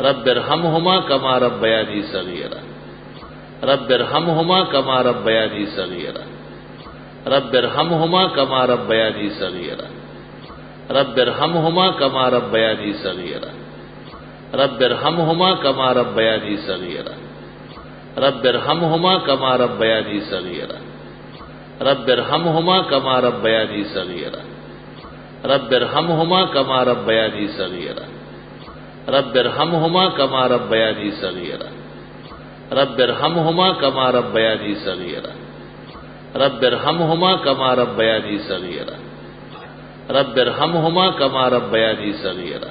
رب ارحمهما كما ربياني صغيرا رب ارحمهما كما ربياني صغيرا رب ارحمهما كما ربياني صغيرا رب ارحمهما كما ربياني صغيرا رب ارحمهما كما ربياني صغيرا رب ارحمهما كما ربياني صغيرا رب ارحمهما كما ربياني صغيرا رب ارحمهما كما ربياني صغيرا رب ارحمهما كما ربياني صغيرا رب ارحمهما كما ربياني صغيرا رب ارحمهما كما ربياني صغيرا رب ارحمهما كما ربياني صغيرا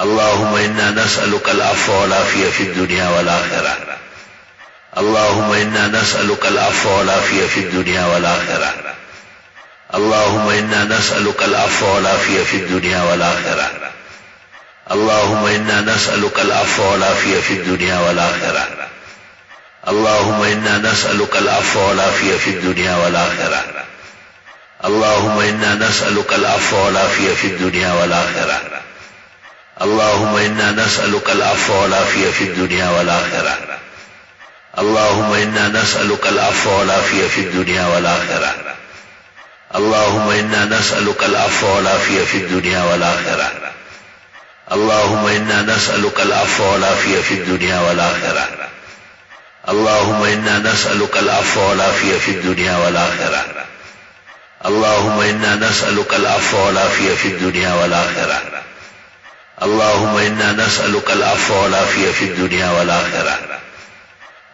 اللهم إنا نسألك العفو والعافية في الدنيا والآخرة اللهم إنا نسألك العفو والعافية في الدنيا والآخرة اللهم إنا نسألك العفو والعافية في الدنيا والآخرة اللهم إنا نسألك العفو والعافية في الدنيا والآخرة اللهم إنا نسألك العفو والعافية في الدنيا والآخرة اللهم إنا نسألك العفو والعافية في الدنيا والآخرة اللهم إنا نسألك العفو والعافية في الدنيا والآخرة اللهم إنا نسألك العفو والعافية في الدنيا والآخرة اللهم إنا نسألك العفو والعافية في الدنيا والآخرة اللهم إنا نسألك العفو والعافية في الدنيا والآخرة اللهم إنا نسألك العفو والعافية في الدنيا والآخرة اللهم إنا نسألك العفو والعافية في الدنيا والآخرة اللهم إنا نسألك العفو والعافية في الدنيا والآخرة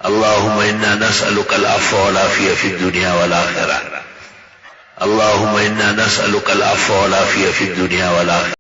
اللهم إنا نسألك العفو والعافية في الدنيا والآخرة اللهم إنا نسألك العفو والعافية في الدنيا والآخرة